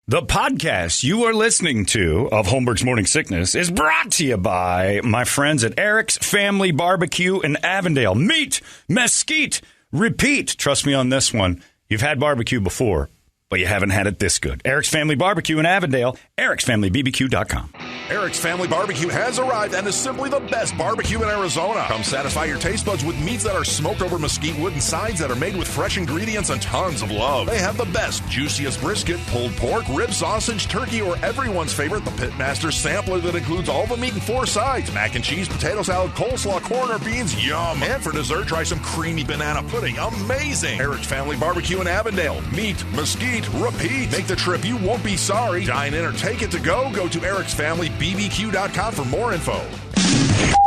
The podcast you are listening to of Holmberg's Morning Sickness is brought to you by my friends at Eric's Family Barbecue in Avondale. Meet, mesquite, repeat. Trust me on this one. You've had barbecue before, but you haven't had it this good. Eric's Family Barbecue in Avondale, ericsfamilybbq.com. Eric's Family Barbecue has arrived and is simply the best barbecue in Arizona. Come satisfy your taste buds with meats that are smoked over mesquite wood and sides that are made with fresh ingredients and tons of love. They have the best, juiciest brisket, pulled pork, rib sausage, turkey, or everyone's favorite, the Pitmaster Sampler that includes all the meat and 4 sides. Mac and cheese, potato salad, coleslaw, corn, or beans. Yum! And for dessert, try some creamy banana pudding. Amazing! Eric's Family Barbecue in Avondale. Meat, mesquite, repeat. Make the trip. You won't be sorry. Dine in or take it to go. Go to ericsfamilybbq.com for more info.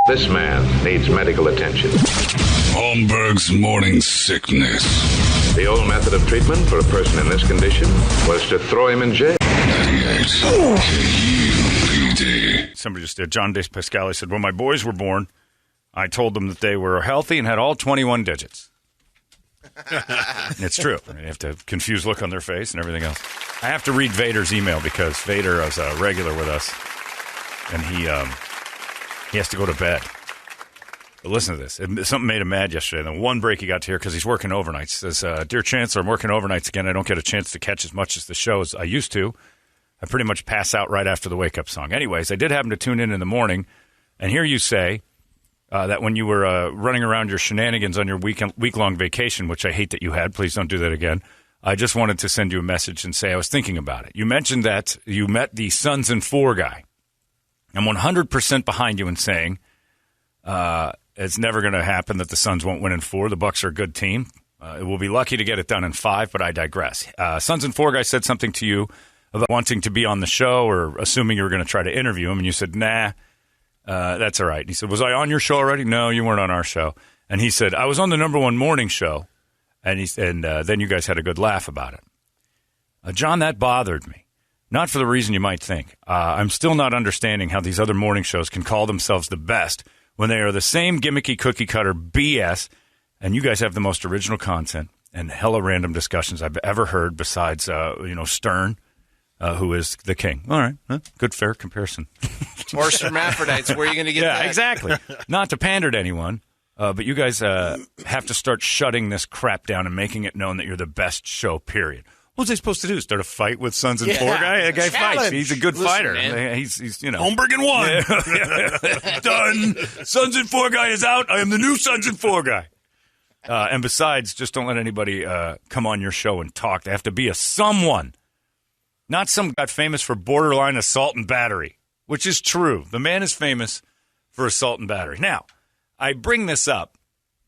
This man needs medical attention. Holmberg's Morning Sickness. The old method of treatment for a person in this condition was to throw him in jail. 98 KUPD. Somebody just did. John DePascali said, when my boys were born, I told them that they were healthy and had all 21 digits. It's true. You have to confused look on their face and everything else. I have to read Vader's email because Vader is a regular with us, and he has to go to bed. But listen to this. Something made him mad yesterday. The one break he got to hear because he's working overnights. He says, Dear Chancellor, I'm working overnights again. I don't get a chance to catch as much as the show as I used to. I pretty much pass out right after the wake-up song. Anyways, I did happen to tune in the morning and hear you say that when you were running around your shenanigans on your week-long vacation, which I hate that you had. Please don't do that again. I just wanted to send you a message and say I was thinking about it. You mentioned that you met the Sons and 4 guy. I'm 100% behind you in saying it's never going to happen that the Suns won't win in 4. The Bucks are a good team. We'll be lucky to get it done in 5, but I digress. Sons and 4 guy said something to you about wanting to be on the show or assuming you were going to try to interview him, and you said, nah, that's all right. And he said, was I on your show already? No, you weren't on our show. And he said, I was on the #1 morning show. And then you guys had a good laugh about it. John, that bothered me. Not for the reason you might think. I'm still not understanding how these other morning shows can call themselves the best when they are the same gimmicky cookie-cutter BS, and you guys have the most original content and hella random discussions I've ever heard besides, Stern, who is the king. All right. Good, fair comparison. Or hermaphrodites. Where are you going to get that? Yeah, exactly. Not to pander to anyone. But you guys have to start shutting this crap down and making it known that you're the best show, period. What's they supposed to do? Start a fight with Sons and 4 guy? That guy fights. He's a good fighter. Man. He's Holmberg and 1. Done. Sons and 4 guy is out. I am the new Sons and 4 guy. And besides, just don't let anybody come on your show and talk. They have to be a someone. Not some guy famous for borderline assault and battery, which is true. The man is famous for assault and battery. Now, I bring this up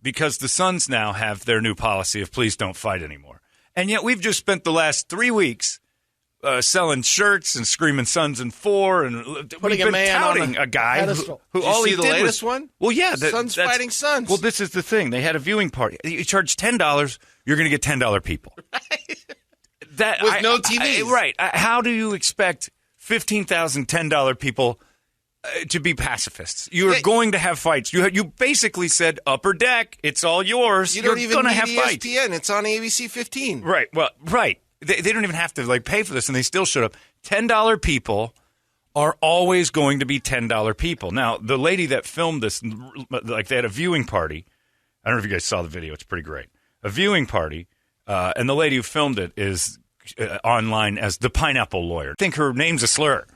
because the Suns now have their new policy of please don't fight anymore. And yet we've just spent the last 3 weeks selling shirts and screaming Sons and 4 and putting we've been a man touting on a guy who did all you he see did the latest was, one? Well, yeah. Sons fighting Sons. Well, this is the thing. They had a viewing party. You charge $10, you're going to get $10 people. With no TVs. Right. How do you expect 15,000 $10 people to be pacifists? You're going to have fights. You basically said upper deck. It's all yours. You don't even gonna need have ESPN. fights. It's on ABC 15. Right. Well, right. They don't even have to pay for this, and they still showed up. $10 people are always going to be $10 people. Now, the lady that filmed this, they had a viewing party. I don't know if you guys saw the video. It's pretty great. A viewing party, and the lady who filmed it is online as the Pineapple Lawyer. I think her name's a slur.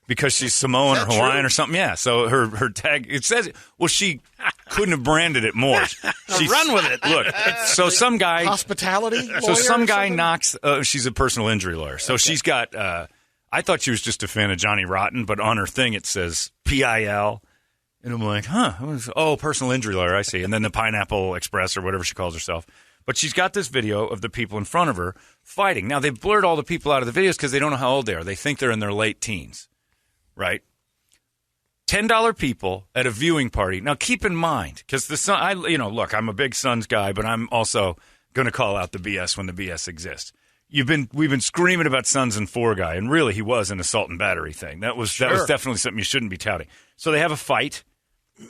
Because she's Samoan or Hawaiian or something, yeah. So her tag, it says, well, she couldn't have branded it more. Run with it. Look, so some guy. Hospitality So some guy knocks, she's a personal injury lawyer. So she's got, I thought she was just a fan of Johnny Rotten, but on her thing it says PIL. And I'm like, personal injury lawyer, I see. And then the Pineapple Express or whatever she calls herself. But she's got this video of the people in front of her fighting. Now, they've blurred all the people out of the videos because they don't know how old they are. They think they're in their late teens. Right? $10 people at a viewing party. Now, keep in mind, because the Sun, look, I'm a big Suns guy, but I'm also going to call out the BS when the BS exists. We've been screaming about Sons and 4 guy, and really he was an assault and battery thing. That was definitely something you shouldn't be touting. So they have a fight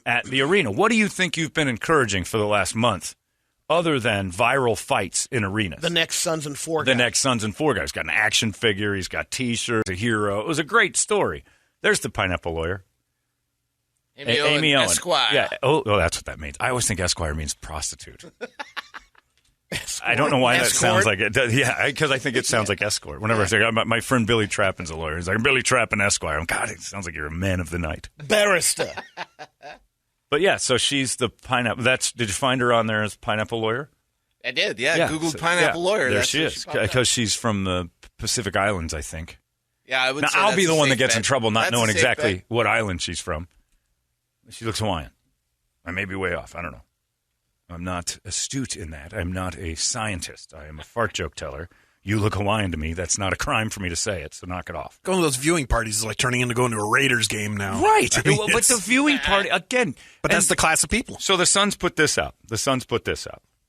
at the arena. What do you think you've been encouraging for the last month other than viral fights in arenas. The next Sons and Four guy. The next Sons and Four guy. He's got an action figure. He's got T-shirts, a hero. It was a great story. There's the Pineapple Lawyer. Amy Owen. Esquire. Yeah. Oh, that's what that means. I always think Esquire means prostitute. I don't know why that sounds like it. Yeah, because I think it sounds like escort. Whenever I say, my friend Billy Trappin's a lawyer. He's like, Billy Trappin, Esquire. God, it sounds like you're a man of the night. Barrister. But yeah, so she's the pineapple. Did you find her on there as Pineapple Lawyer? I did, yeah. Googled Pineapple Lawyer. There she is. Because she's from the Pacific Islands, I think. Yeah, I would now, say I'll be the one that gets bet. in trouble not That's knowing a safe exactly bet. what island she's from. She looks Hawaiian. I may be way off. I don't know. I'm not astute in that. I'm not a scientist. I am a fart joke teller. You look Hawaiian to me. That's not a crime for me to say it, so knock it off. Going to those viewing parties is like turning into going to a Raiders game now. Right. I mean, but the viewing party, again. But that's the class of people. So the Suns put this out.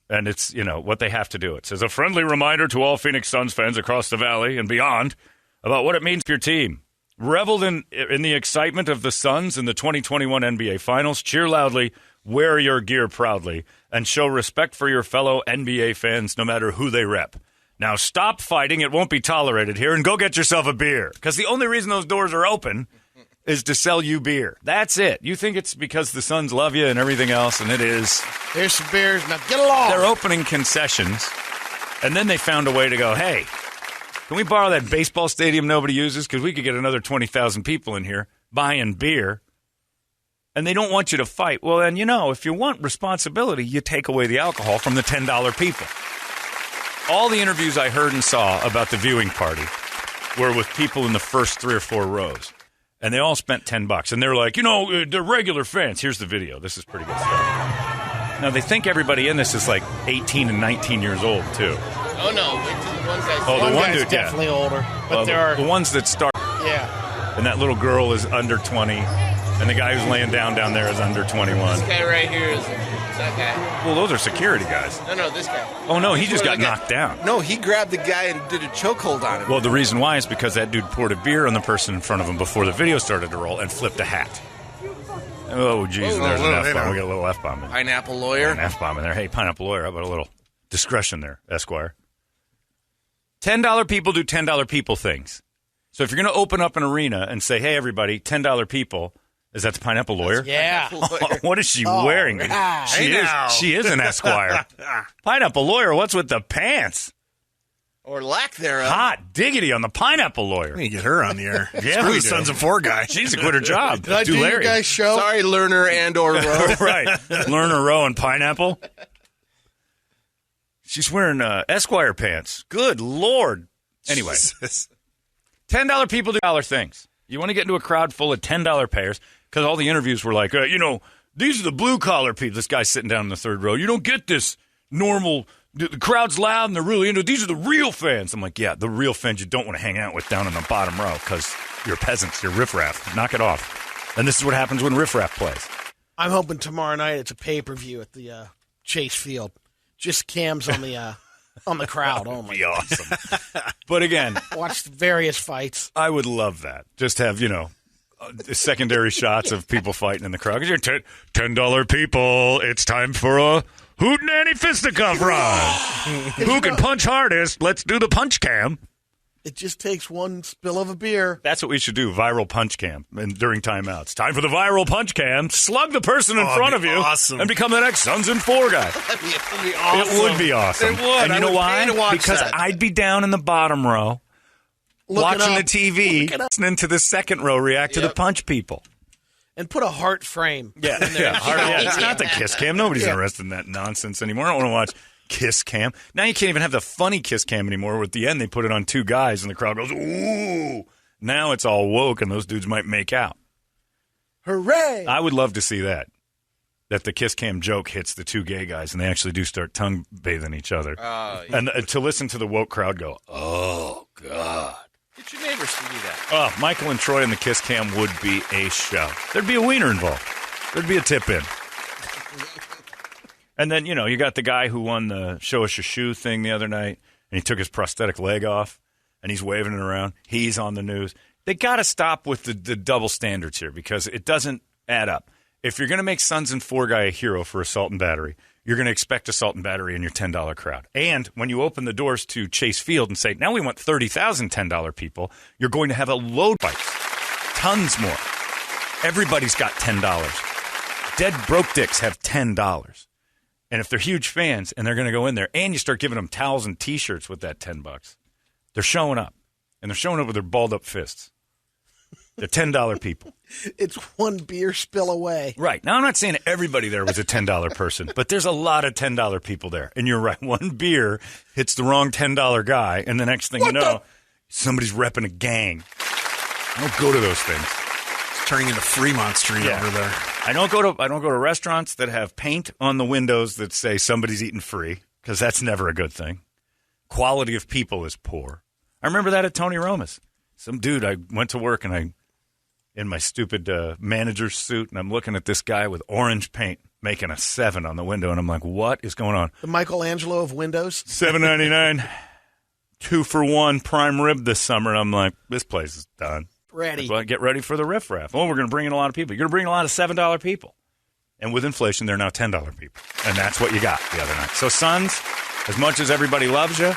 And it's, what they have to do. It says, a friendly reminder to all Phoenix Suns fans across the valley and beyond about what it means for your team. Reveled in the excitement of the Suns in the 2021 NBA Finals. Cheer loudly, wear your gear proudly, and show respect for your fellow NBA fans no matter who they rep. Now stop fighting. It won't be tolerated here, and go get yourself a beer. Because the only reason those doors are open is to sell you beer. That's it. You think it's because the Suns love you and everything else, and it is. Here's some beers. Now get along. They're opening concessions, and then they found a way to go, hey, can we borrow that baseball stadium nobody uses? Because we could get another 20,000 people in here buying beer. And they don't want you to fight. Well, then, if you want responsibility, you take away the alcohol from the $10 people. All the interviews I heard and saw about the viewing party were with people in the first 3 or 4 rows. And they all spent $10. And they're like, they're regular fans. Here's the video. This is pretty good stuff. Now, they think everybody in this is like 18 and 19 years old, too. Oh, no. Wait till the one guy. Oh, the one guy's dude, definitely older. But there are. The ones that start. Yeah. And that little girl is under 20. And the guy who's laying down there is under 21. This guy right here is that guy. Well, those are security guys. No, this guy. Oh, no, he just got knocked down. No, he grabbed the guy and did a chokehold on him. Well, the reason why is because that dude poured a beer on the person in front of him before the video started to roll and flipped a hat. Oh, geez, there's an F-bomb. We got a little F-bomb in there. Pineapple Lawyer. An F-bomb in there. Hey, Pineapple Lawyer, how about a little discretion there, Esquire? $10 people do $10 people things. So if you're going to open up an arena and say, hey, everybody, $10 people, is that the Pineapple Lawyer? Yeah. What is she wearing? She is an Esquire. Pineapple Lawyer, what's with the pants? Or lack thereof. Hot diggity on the Pineapple Lawyer. We need to get her on the air. Yeah, Screw we the do. Sons of Four guy. She's a quit her job. Did I do your guys' show? Sorry, Lerner and/or Rowe. Right. Lerner, Rowe, and Pineapple. She's wearing Esquire pants. Good Lord. Anyway, Jesus. $10 people do $10 things. You want to get into a crowd full of $10 payers because all the interviews were like, these are the blue-collar people. This guy's sitting down in the third row. You don't get this normal, the crowd's loud and they're really into it. These are the real fans. I'm like, yeah, the real fans you don't want to hang out with down in the bottom row because you're peasants. You're riffraff. Knock it off. And this is what happens when riffraff plays. I'm hoping tomorrow night it's a pay-per-view at the Chase Field. Just cams on the crowd. Oh, my Be awesome. But again, watch the various fights. I would love that. Just have, secondary shots of people fighting in the crowd. 'Cause you're $10 people. It's time for a hootenanny fisticuff run. Who can punch hardest? Let's do the punch cam. It just takes one spill of a beer. That's what we should do, viral punch cam during timeouts. Time for the viral punch cam. Slug the person in front of you awesome. and become the next Sons and Four guy. That'd be awesome. It would be awesome. It would. And you know why? Because that. I'd be down in the bottom row watching the TV, listening to the second row react to the punch people. And put a heart frame. Yeah, it's not the kiss cam. Nobody's interested in that nonsense anymore. I don't want to watch kiss cam. Now you can't even have the funny kiss cam anymore. At the end, they put it on 2 guys, and the crowd goes, ooh. Now it's all woke, and those dudes might make out. Hooray! I would love to see that the kiss cam joke hits the 2 gay guys, and they actually do start tongue bathing each other. And to listen to the woke crowd go, oh, God. Get your neighbors to do that. Oh, Michael and Troy in the kiss cam would be a show. There'd be a wiener involved. There'd be a tip in. And then, you got the guy who won the show us your shoe thing the other night, and he took his prosthetic leg off, and he's waving it around. He's on the news. They got to stop with the double standards here because it doesn't add up. If you're going to make Sons and Four guy a hero for assault and battery, you're going to expect assault and battery in your $10 crowd. And when you open the doors to Chase Field and say, now we want 30,000 $10 people, you're going to have a load of fights. Tons more. Everybody's got $10. Dead broke dicks have $10. And if they're huge fans and they're going to go in there and you start giving them towels and T-shirts with that $10, they're showing up. And they're showing up with their balled up fists. They're $10 people. It's one beer spill away. Right. Now, I'm not saying everybody there was a $10 person, but there's a lot of $10 people there. And you're right. One beer hits the wrong $10 guy, and the next thing you know, somebody's repping a gang. I don't go to those things. It's turning into Fremont Street over there. I don't go to restaurants that have paint on the windows that say somebody's eating free, because that's never a good thing. Quality of people is poor. I remember that at Tony Roma's. Some dude, I went to work, and I, in my stupid manager's suit, and I'm looking at this guy with orange paint making a 7 on the window, and I'm like, what is going on? The Michelangelo of windows? $7.99, 2 for 1 prime rib this summer. And I'm like, this place is done. Ready. Well, get ready for the riffraff. Oh, we're going to bring in a lot of people. You're going to bring a lot of $7 people. And with inflation, they're now $10 people. And that's what you got the other night. So, Sons, as much as everybody loves you,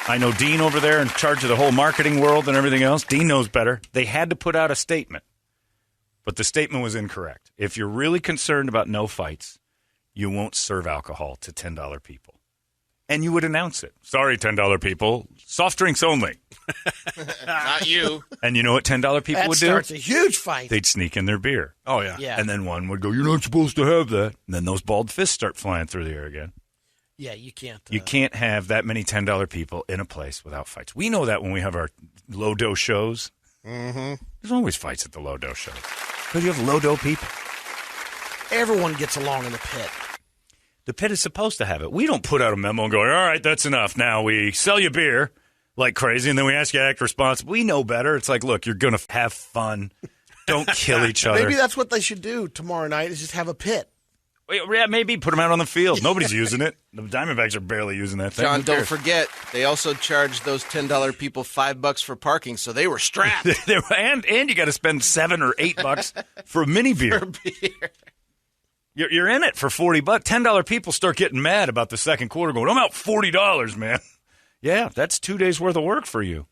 I know Dean over there in charge of the whole marketing world and everything else. Dean knows better. They had to put out a statement, but the statement was incorrect. If you're really concerned about no fights, you won't serve alcohol to $10 people. And you would announce it. Sorry, $10 people. Soft drinks only. Not you. And you know what $10 people would do? That starts a huge fight. They'd sneak in their beer. Oh, yeah. Yeah. And then one would go, you're not supposed to have that. And then those bald fists start flying through the air again. Yeah, you can't. You can't have that many $10 people in a place without fights. We know that when we have our low-dough shows. Mm-hmm. There's always fights at the low-dough shows. Because you have low-dough people. Everyone gets along in the pit. The pit is supposed to have it. We don't put out a memo and go, all right, that's enough. Now we sell you beer like crazy, and then we ask you to act responsible. We know better. It's like, look, you're going to have fun. Don't kill each other. Maybe that's what they should do tomorrow night is just have a pit. Yeah, maybe put them out on the field. Nobody's using it. The Diamondbacks are barely using that thing. John, Who don't cares? forget, they also charged those $10 people $5 for parking, so they were strapped. and you got to spend $7 or $8 for a mini beer. You're in it for $40. $10 people start getting mad about the second quarter going, I'm out $40, man. Yeah, that's 2 days worth of work for you.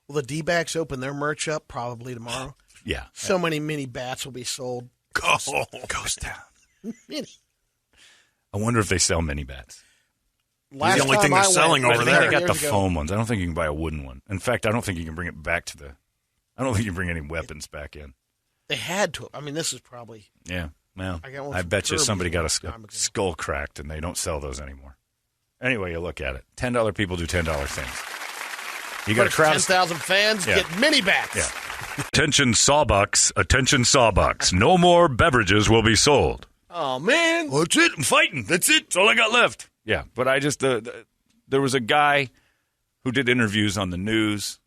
Will the D-backs open their merch up probably tomorrow? Yeah. So many mini bats will be sold. Ghost Town. Mini. I wonder if they sell mini bats. Last the only time thing they're I selling went, over I think there. they got the years ago, foam ones. I don't think you can buy a wooden one. In fact, I don't think you can bring it back to the – I don't think you can bring any weapons back in. They had to. I mean, this is probably. Yeah. Well, I got one I from bet you Kirby somebody got a a long time ago. skull cracked, and they don't sell those anymore. Anyway, you look at it. $10 people do $10 things. You got a crowd of 10,000 fans Yeah. get mini bats. Yeah. Attention Sawbucks, attention Sawbucks. No more beverages will be sold. Oh, man. Well, that's it. I'm fighting. That's it. That's all I got left. Yeah, but I just there was a guy who did interviews on the news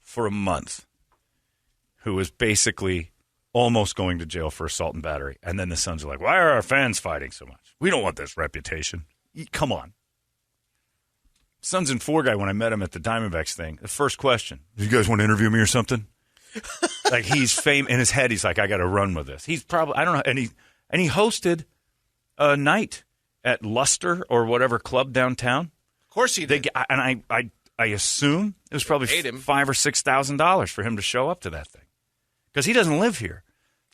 for a month who was basically almost going to jail for assault and battery. And then the Sons are like, why are our fans fighting so much? We don't want this reputation. Come on. Sons and Four guy, when I met him at the Diamondbacks thing, the first question, do you guys want to interview me or something? Like he's famous in his head. He's like, I got to run with this. He's probably, I don't know. And he hosted a night at Luster or whatever club downtown. Of course he did. And I assume it was probably Paid him. $5,000 or $6,000 for him to show up to that thing because he doesn't live here.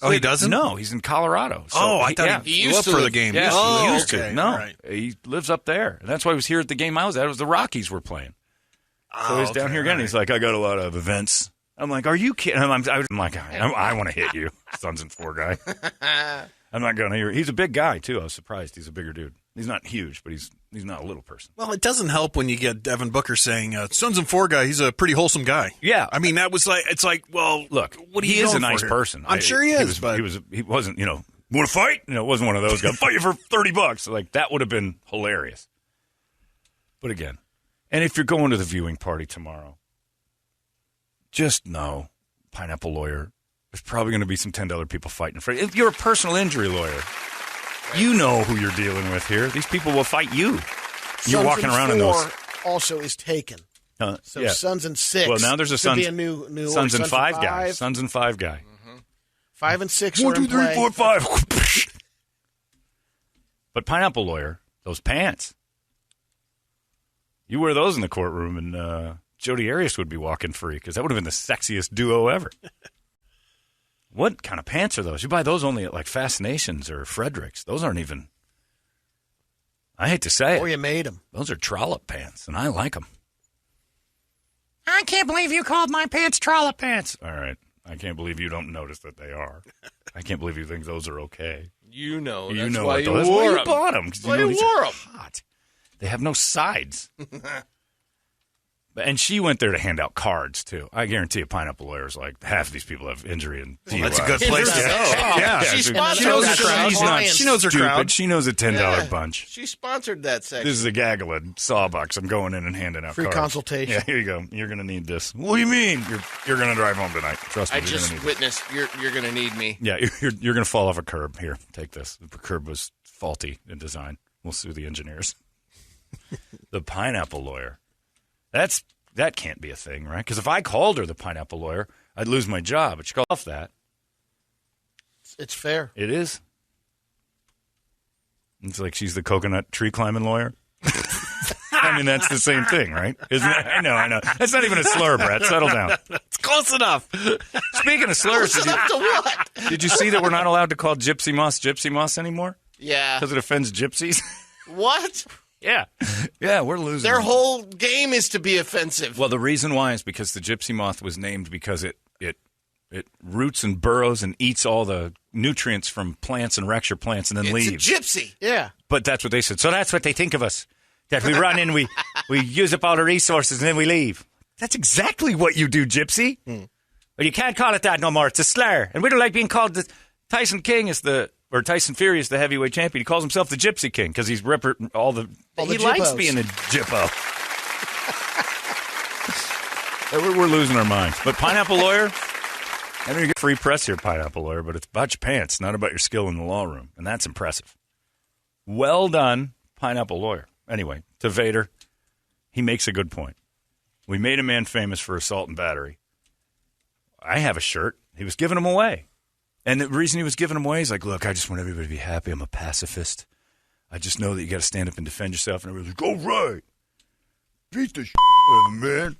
Oh, he doesn't? No, he's in Colorado. So I thought He he used flew up to for live- the game. Yeah, Oh, he used okay. to. No, All right. he lives up there. And that's why he was here at the game I was at. It was the Rockies were playing. So he's down here again. all right. He's like, I got a lot of events. I'm like, are you kidding? I'm like, I want to hit you, Sons and Four guy. I'm not going to hear. He's a big guy, too. I was surprised. He's a bigger dude. He's not huge, but he's not a little person. Well, it doesn't help when you get Devin Booker saying, Sons and Four guy, he's a pretty wholesome guy. Yeah. I mean, that was like, it's like, well, Look, what are he you is a going nice for here? person. I'm sure he is, but he wasn't, want to fight? It wasn't one of those guys. Fight you for $30. Like, that would have been hilarious. But again, and if you're going to the viewing party tomorrow, just know, Pineapple Lawyer, there's probably going to be some $10 people fighting for you. If you're a personal injury lawyer, you know who you're dealing with here. These people will fight you. You're Sons walking and around in those. Four also is taken. So yeah. Sons and Six. Well, now there's a could Sons, be a new Sons or and Five guy. Sons and Five guy. 5 and 6 1, are 2, in 3, play. 4, 5. But Pineapple Lawyer, Those pants. You wear those in the courtroom, and Jodi Arias would be walking free because that would have been the sexiest duo ever. What kind of pants are those? You buy those only at like Fascinations or Frederick's. Those aren't even. I hate to say it. Or you made them. Those are trollop pants, and I like them. I can't believe you called my pants trollop pants. All right. I can't believe you don't notice that they are. I can't believe you think those are okay. You know. You That's know why what you those. wore That's why you them. bought them. That's why you wore them. Hot. They have no sides. And she went there to hand out cards, too. I guarantee you Pineapple Lawyer's like, half of these people have injury and DUI. That's a good place to go. Yeah. She She sponsored knows that her crowd. section. She's not She knows her stupid. crowd. She knows a $10 bunch. She sponsored that section. This is a gaggle of sawbucks. I'm going in and handing out Free cards. consultation. Yeah, here you go. You're going to need this. What do you mean? You're going to drive home tonight. Trust me. I you're just gonna need witnessed. You're going to need me. Yeah, you're going to fall off a curb. Here, take this. The curb was faulty in design. We'll sue the engineers. The Pineapple Lawyer. That can't be a thing, right? Because if I called her the Pineapple Lawyer, I'd lose my job. But she called off that. It's fair. It is. It's like she's the coconut tree climbing lawyer. I mean, that's the same thing, right? Isn't it? I know. That's not even a slur, Brett. Settle down. It's close enough. Speaking of slurs, Close enough to what? did you see that we're not allowed to call Gypsy Moss anymore? Yeah. Because it offends gypsies? What? Yeah. Yeah, we're losing. Their whole game is to be offensive. Well, the reason why is because the gypsy moth was named because it roots and burrows and eats all the nutrients from plants and wrecks your plants and then it's leaves. a gypsy. Yeah. But that's what they said. So that's what they think of us. That we run in, we use up all the resources, and then we leave. That's exactly what you do, gypsy. But you can't call it that no more. It's a slur. And we don't like being called Tyson Fury is the heavyweight champion. He calls himself the Gypsy King because he's all the Jippos. likes being a Jippo. We're losing our minds. But Pineapple Lawyer, I know you get free press here, Pineapple Lawyer, but it's about your pants, not about your skill in the law room. And that's impressive. Well done, Pineapple Lawyer. Anyway, to Vader, he makes a good point. We made a man famous for assault and battery. I have a shirt. He was giving them away. And the reason he was giving them away is like, look, I just want everybody to be happy. I'm a pacifist. I just know that you got to stand up and defend yourself. And everybody's like, go right. Beat the shit out of him, man.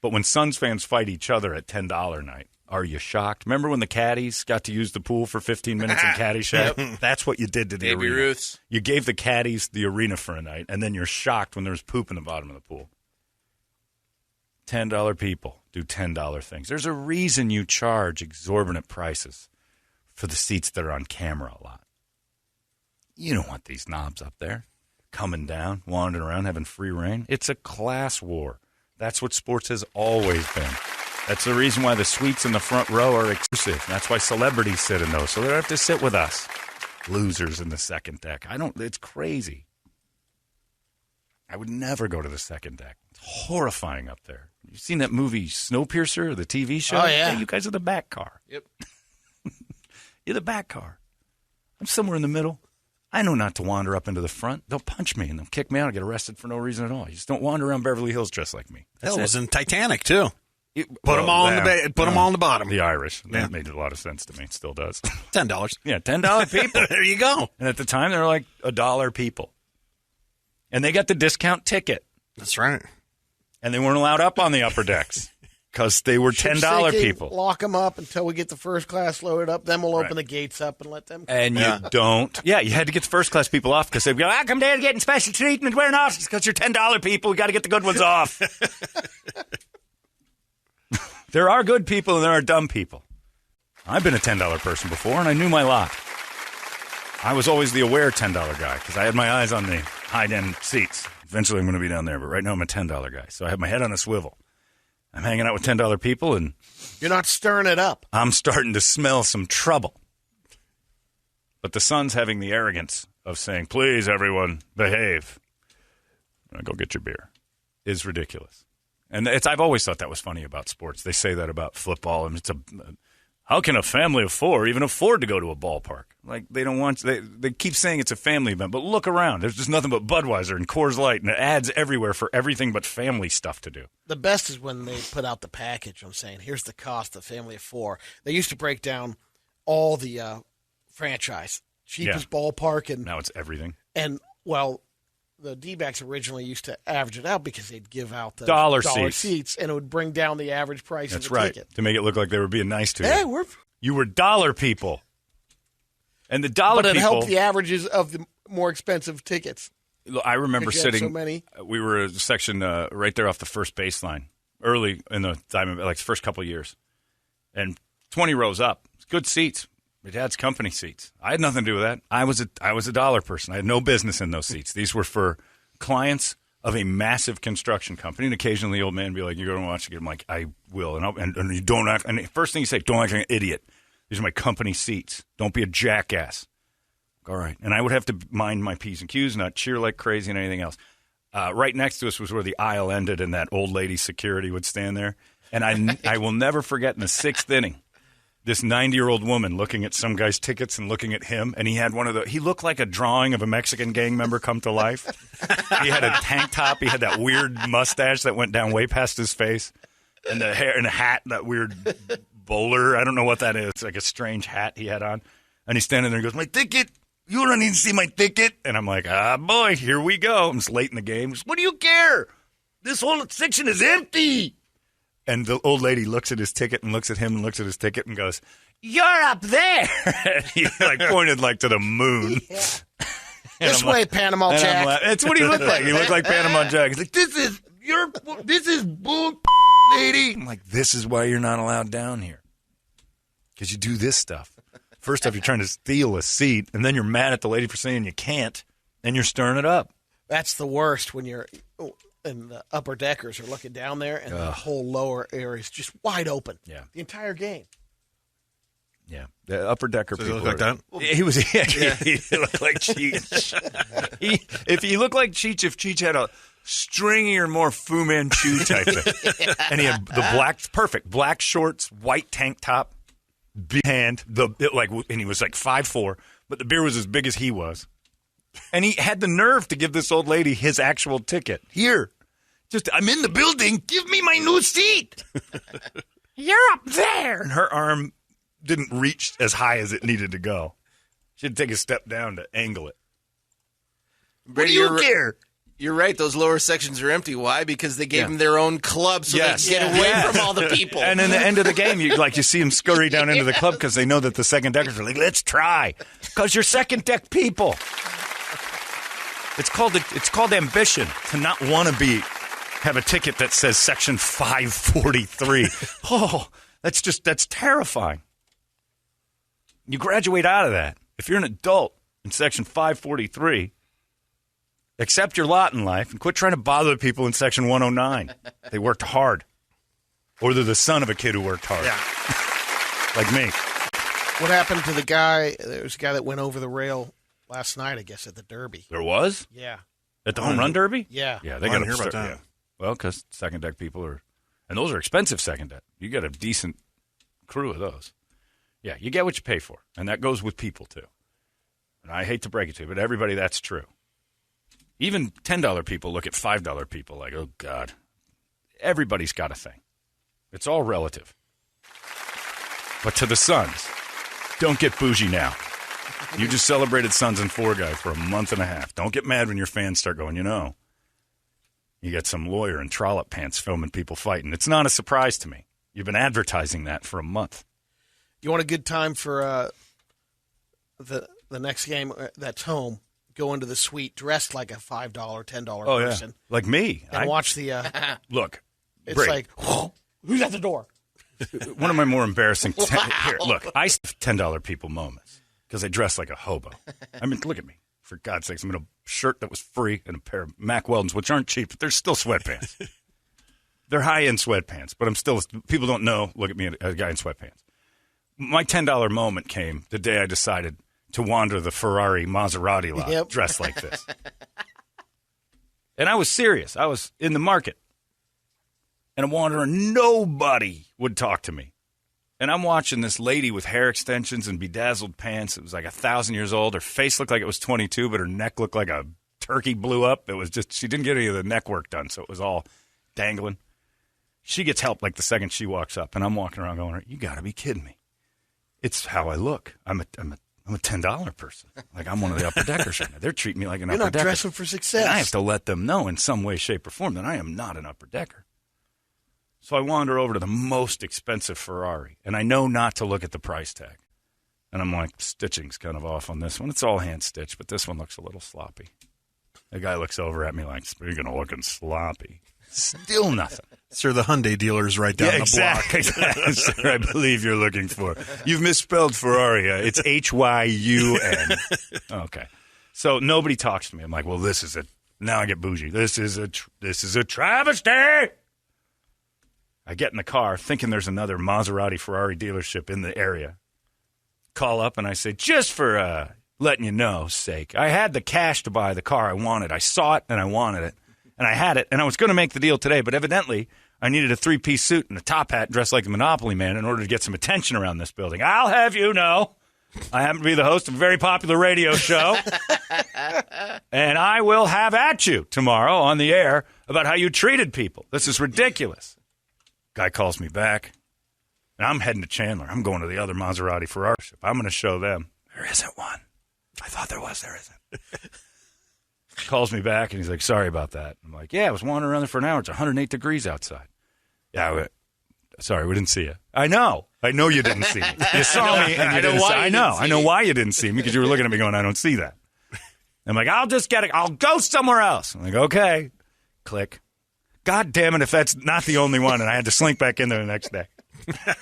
But when Suns fans fight each other at $10 night, are you shocked? Remember when the caddies got to use the pool for 15 minutes in Caddyshack? Yep. That's what you did to the Baby arena. Ruths. You gave the caddies the arena for a night, and then you're shocked when there's poop in the bottom of the pool. $10 people do $10 things. There's a reason you charge exorbitant prices for the seats that are on camera a lot. You don't want these knobs up there coming down, wandering around, having free reign. It's a class war. That's what sports has always been. That's the reason why the suites in the front row are exclusive. That's why celebrities sit in those, so they don't have to sit with us. Losers in the second deck. It's crazy. I would never go to the second deck. It's horrifying up there. You seen that movie Snowpiercer, the TV show? Oh, yeah. Hey, you guys are the back car. Yep. You're the back car. I'm somewhere in the middle. I know not to wander up into the front. They'll punch me and they'll kick me out and get arrested for no reason at all. You just don't wander around Beverly Hills dressed like me. Hell, it was in Titanic, too. Put them all on the bottom. The Irish. Yeah. That made a lot of sense to me. It still does. $10. Yeah, $10 people. There you go. And at the time, they were like $1 people. And they got the discount ticket. That's right. And they weren't allowed up on the upper decks because they were $10 people. Lock them up until we get the first class loaded up. Then we'll open the gates up and let them. And you don't. Yeah, you had to get the first class people off because they'd go, how come they're getting special treatment? We're not. It's because you're $10 people. We got to get the good ones off. There are good people and there are dumb people. I've been a $10 person before, and I knew my lot. I was always the aware $10 guy because I had my eyes on the high-end seats. Eventually, I'm going to be down there, but right now I'm a $10 guy. So I have my head on a swivel. I'm hanging out with $10 people, and You're not stirring it up. I'm starting to smell some trouble. But the Sun's having the arrogance of saying, please, everyone, behave. Go get your beer. Is ridiculous. And I've always thought that was funny about sports. They say that about football. And how can a family of four even afford to go to a ballpark? Like, they don't want, they keep saying it's a family event, but look around. There's just nothing but Budweiser and Coors Light and ads everywhere for everything but family stuff to do. The best is when they put out the package. I'm saying, here's the cost of family of four. They used to break down all the franchise. Cheapest ballpark. And now it's everything. And Well, the D-backs originally used to average it out because they'd give out the Dollar seats, and it would bring down the average price That's of the right. ticket. To make it look like they were being nice to you. Hey, You were dollar people. And the dollar but it people. helped the averages of the more expensive tickets. I remember Because you had sitting. so many. We were a section right there off the first baseline, early in the Diamond, like the first couple of years, and 20 rows up. Good seats. My dad's company seats. I had nothing to do with that. I was a dollar person. I had no business in those seats. These were for clients of a massive construction company. And occasionally, the old man would be like, "You're going to watch the game." I'm like, "I will." And you don't act. And the first thing you say, "Don't act like an idiot." These are my company seats. Don't be a jackass. All right. And I would have to mind my P's and Q's, not cheer like crazy and anything else. Right next to us was where the aisle ended, and that old lady security would stand there. And I will never forget in the sixth inning, this 90-year-old woman looking at some guy's tickets and looking at him, and he had he looked like a drawing of a Mexican gang member come to life. He had a tank top. He had that weird mustache that went down way past his face, and the hair and a hat, that weird bowler. I don't know what that is. It's like a strange hat he had on. And he's standing there and goes, "My ticket. You don't need to see my ticket." And I'm like, boy, here we go. It's late in the game. What do you care? This whole section is empty. And the old lady looks at his ticket and looks at him and looks at his ticket and goes, "You're up there." And he pointed to the moon. Yeah. This way, Panama Jack. That's what he looked like. He looked like Panama Jack. He's like, this is bull, lady. I'm like, this is why you're not allowed down here. Because you do this stuff. First off, you're trying to steal a seat, and then you're mad at the lady for saying you can't, and you're stirring it up. That's the worst when you're and the upper deckers are looking down there, and the whole lower area is just wide open. Yeah. The entire game. Yeah. The upper decker Does people. he look like that? He was, he looked like Cheech. If he looked like Cheech, if Cheech had a stringier, more Fu Manchu type thing. And he had the black shorts, white tank top, big hand, and he was 5'4", but the beer was as big as he was. And he had the nerve to give this old lady his actual ticket. Here, I'm in the building. Give me my new seat. You're up there. And her arm didn't reach as high as it needed to go. She had to take a step down to angle it. Brady, what do you care? You're right. Those lower sections are empty. Why? Because they gave them their own club so they can get away from all the people. And in the end of the game, you see them scurry down into the club because they know that the second deckers are like, "Let's try," because you're second deck people. It's called ambition to not want to have a ticket that says section 543. Oh, that's terrifying. You graduate out of that. If you're an adult in section 543, accept your lot in life and quit trying to bother people in section 109. They worked hard. Or they're the son of a kid who worked hard. Yeah. Like me. What happened to the guy? There was a guy that went over the rail last night, I guess, at the Derby. There was? Yeah. At the home run derby? Yeah. Yeah, they I got didn't hear to about that. Yeah. Well, because second deck people are, and those are expensive second deck. You got a decent crew of those. Yeah, you get what you pay for, and that goes with people too. And I hate to break it to you, but everybody, that's true. Even $10 people look at $5 people like, oh God. Everybody's got a thing. It's all relative. But to the Suns, don't get bougie now. You just celebrated Sons and Four Guy for a month and a half. Don't get mad when your fans start going, you got some lawyer in trollop pants filming people fighting. It's not a surprise to me. You've been advertising that for a month. You want a good time for the next game that's home? Go into the suite dressed like a $5, $10 person. Yeah. Like me. And watch the look. It's Brady. like, who's at the door? One of my more embarrassing here, look, I have $10 people moments because I dress like a hobo. I mean, look at me. For God's sakes, I'm in a shirt that was free and a pair of Mack Weldons, which aren't cheap, but they're still sweatpants. They're high-end sweatpants, but people don't know, look at me, a guy in sweatpants. My $10 moment came the day I decided to wander the Ferrari Maserati lot dressed like this. And I was serious. I was in the market. And I'm wandering. Nobody would talk to me. And I'm watching this lady with hair extensions and bedazzled pants. It was like 1,000 years old. Her face looked like it was 22, but her neck looked like a turkey blew up. It was just, she didn't get any of the neck work done, so it was all dangling. She gets help like the second she walks up, and I'm walking around going, you got to be kidding me. It's how I look. I'm I'm a $10 person. Like, I'm one of the upper deckers right now. They're treating me like an You're upper not decker. dressing for success. And I have to let them know in some way, shape, or form that I am not an upper decker. So I wander over to the most expensive Ferrari, and I know not to look at the price tag. And I'm like, stitching's kind of off on this one. It's all hand-stitched, but this one looks a little sloppy. The guy looks over at me like, speaking of looking sloppy, still nothing. Sir, the Hyundai dealer's right down the block. Exactly. Sir, I believe you're looking for. You've misspelled Ferrari. It's Hyun. Okay. So nobody talks to me. I'm like, well, this is now I get bougie. This is a travesty. I get in the car thinking there's another Maserati Ferrari dealership in the area. Call up and I say, just for letting you know sake, I had the cash to buy the car I wanted. I saw it and I wanted it. And I had it, and I was going to make the deal today, but evidently I needed a 3-piece suit and a top hat dressed like the Monopoly Man in order to get some attention around this building. I'll have you know, I happen to be the host of a very popular radio show, and I will have at you tomorrow on the air about how you treated people. This is ridiculous. Guy calls me back, and I'm heading to Chandler. I'm going to the other Maserati Ferrari shop. I'm going to show them. There isn't one. I thought there was. There isn't. Calls me back, and he's like, sorry about that. I'm like, yeah, I was wandering around there for an hour. It's 108 degrees outside. Yeah, sorry, we didn't see you. I know you didn't see me. You saw me, and you didn't see me. I know why you didn't see me, because you were looking at me going, I don't see that. I'm like, I'll go somewhere else. I'm like, okay. Click. God damn it if that's not the only one, and I had to slink back in there the next day. All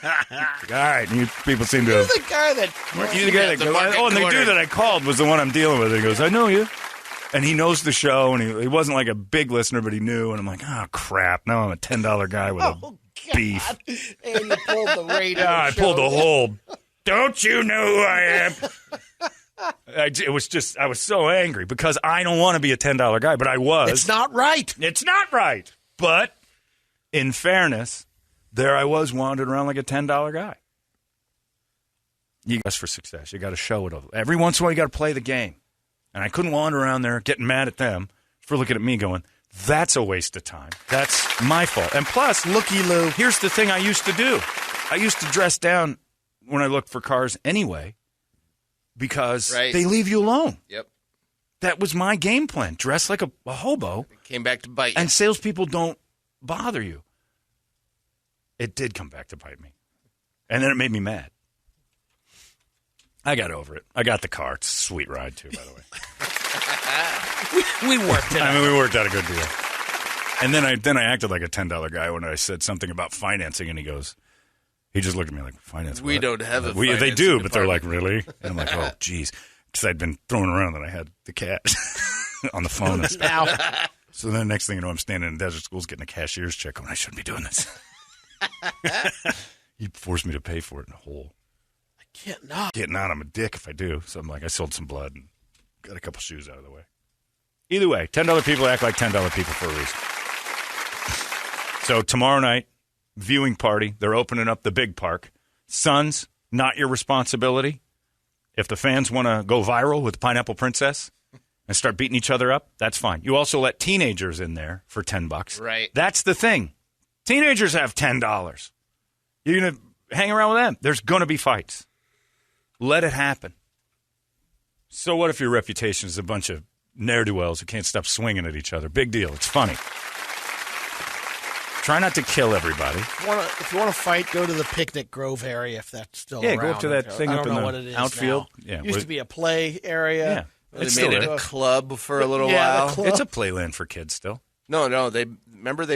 right, you people seem to have... You're the guy that... You're the guy that goes, oh, and the dude that I called was the one I'm dealing with. He goes, I know you. And he knows the show, and he wasn't like a big listener, but he knew. And I'm like, oh, crap. Now I'm a $10 guy with a beef. And you pulled the radio I pulled the whole, don't you know who I am? I was so angry because I don't want to be a $10 guy, but I was. It's not right. It's not right. But in fairness, there I was wandering around like a $10 guy. You guys for success. You got to show it. Every once in a while, you got to play the game. And I couldn't wander around there getting mad at them for looking at me going, that's a waste of time. That's my fault. And plus, looky-loo, here's the thing I used to do. I used to dress down when I looked for cars anyway because they leave you alone. Yep. That was my game plan. Dress like a hobo. It came back to bite you. And salespeople don't bother you. It did come back to bite me. And then it made me mad. I got over it. I got the car. It's a sweet ride, too, by the way. we worked it out. I mean, we worked out a good deal. And then I acted like a $10 guy when I said something about financing, and he just looked at me like, finance We what? don't have a They financing do, but they're department. like, really? And I'm like, oh, geez. Because I'd been throwing around that I had the cash on the phone and stuff. So then the next thing you know, I'm standing in desert schools getting a cashier's check going, I shouldn't be doing this. He forced me to pay for it in a hole. Getting out, I'm a dick if I do. So I'm like, I sold some blood and got a couple shoes out of the way. Either way, $10 people act like $10 people for a reason. So tomorrow night, viewing party. They're opening up the big park. Sons, not your responsibility. If the fans want to go viral with Pineapple Princess and start beating each other up, that's fine. You also let teenagers in there for $10. Right. That's the thing. Teenagers have $10. You're going to hang around with them. There's going to be fights. Let it happen. So what if your reputation is a bunch of ne'er-do-wells who can't stop swinging at each other? Big deal. It's funny. Try not to kill everybody. If you want to fight, go to the Picnic Grove area if that's still around. Yeah, go up to that thing up in the outfield. Now. Yeah, Used to be a play area. Yeah. They made it a club for a little Yeah, while. the club. It's a playland for kids still. No. They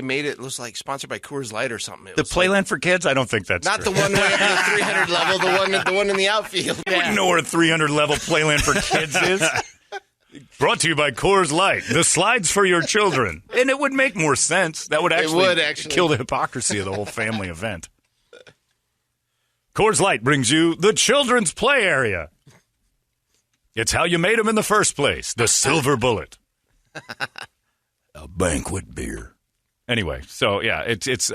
made it was like sponsored by Coors Light or something. It The was playland for kids? I don't think that's not true. the one way up to the 300 level. The one in the outfield. I wouldn't know where a 300 level playland for kids is. Brought to you by Coors Light. The slides for your children. And it would make more sense. That would actually kill the hypocrisy of the whole family event. Coors Light brings you the children's play area. It's how you made them in the first place. The Silver Bullet. A banquet beer. Anyway, so yeah, it's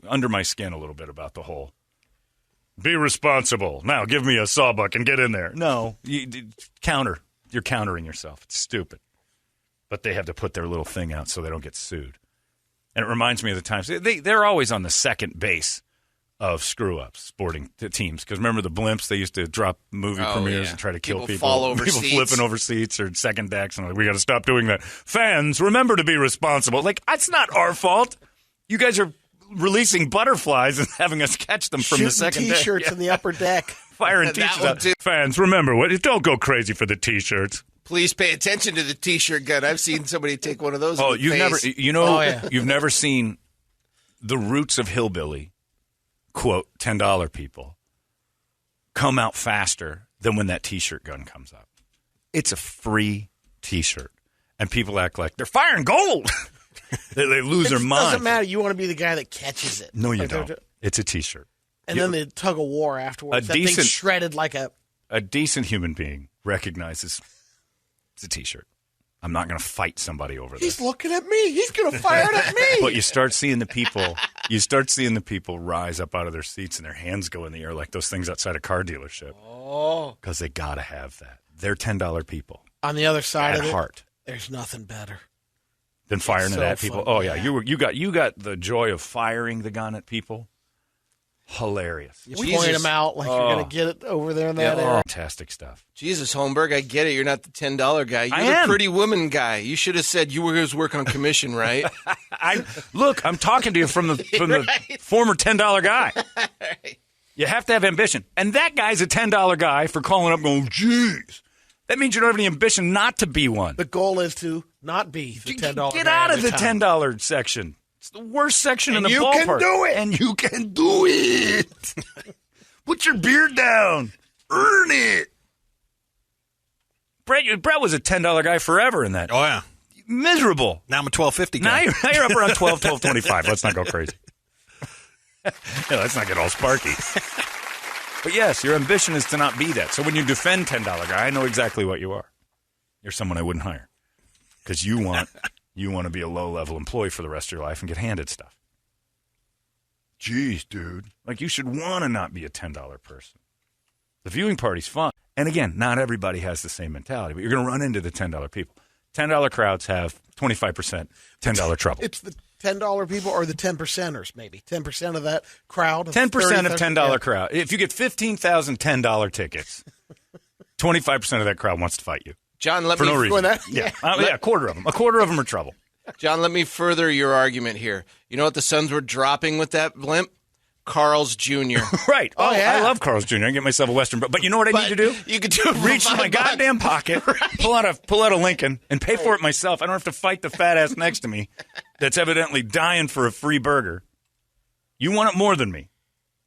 under my skin a little bit about the whole. Be responsible. Now give me a sawbuck and get in there. No, counter. You're countering yourself. It's stupid. But they have to put their little thing out so they don't get sued. And it reminds me of the times they're always on the second base of screw-ups, sporting teams. Because remember the blimps, they used to drop movie premieres and try to kill people. Fall over people seats. flipping over seats or second decks. And we got to stop doing that. Fans, remember to be responsible. Like, that's not our fault. You guys are releasing butterflies and having us catch them from the second deck. T-shirts in the upper deck. Firing T-shirts out. Fans, remember, don't go crazy for the T-shirts. Please pay attention to the T-shirt gun. I've seen somebody take one of those. Oh, in the face. You've never seen the roots of hillbilly, quote, $10 people, come out faster than when that T-shirt gun comes up. It's a free T-shirt. And people act like they're firing gold. they lose their mind. It doesn't matter. You want to be the guy that catches it. No, you don't. It's a T-shirt. And then the tug of war afterwards. That thing's shredded like a decent human being recognizes it's a T-shirt. I'm not going to fight somebody over this. He's looking at me. He's going to fire it at me. But you start seeing the people. You start seeing the people rise up out of their seats and their hands go in the air like those things outside a car dealership. Oh, because they got to have that. They're $10 people. On the other side of it, heart, there's nothing better than firing it at people. Fun. Oh yeah, you got the joy of firing the gun at people. Hilarious. You point them out like you're going to get it over there in that area. Fantastic stuff. Jesus, Holmberg, I get it. You're not the $10 guy. You're the pretty woman guy. You should have said you were his work on commission, right? I'm talking to you from the Right. former $10 guy. Right. You have to have ambition. And that guy's a $10 guy for calling up going, geez. That means you don't have any ambition not to be one. The goal is to not be the $10 guy. Get out of the $10 section. It's the worst section in the ballpark. You can do it. And you can do it. Put your beard down. Earn it. Brett was a $10 guy forever in that. Oh, yeah. Miserable. Now I'm a $12.50 Now guy. you're up around $12.25. Let's not go crazy. Let's not get all sparky. But yes, your ambition is to not be that. So when you defend $10 guy, I know exactly what you are. You're someone I wouldn't hire. Because you want to be a low-level employee for the rest of your life and get handed stuff. Jeez, dude. Like, you should want to not be a $10 person. The viewing party's fun. And again, not everybody has the same mentality, but you're going to run into the $10 people. $10 crowds have 25% $10 trouble. It's the $10 people or the 10%ers, maybe. 10% of that crowd. 10% of $10 crowd. If you get 15,000 $10 tickets, 25% of that crowd wants to fight you. John, let for me no reason. A quarter of them. A quarter of them are trouble. John, let me further your argument here. You know what the Suns were dropping with that blimp? Carl's Jr. Right. Oh, yeah. I love Carl's Jr. I can get myself a Western. But you know what I need to do? You could do it. Reach in my goddamn pocket, Right. pull out a Lincoln, and pay for it myself. I don't have to fight the fat ass next to me that's evidently dying for a free burger. You want it more than me.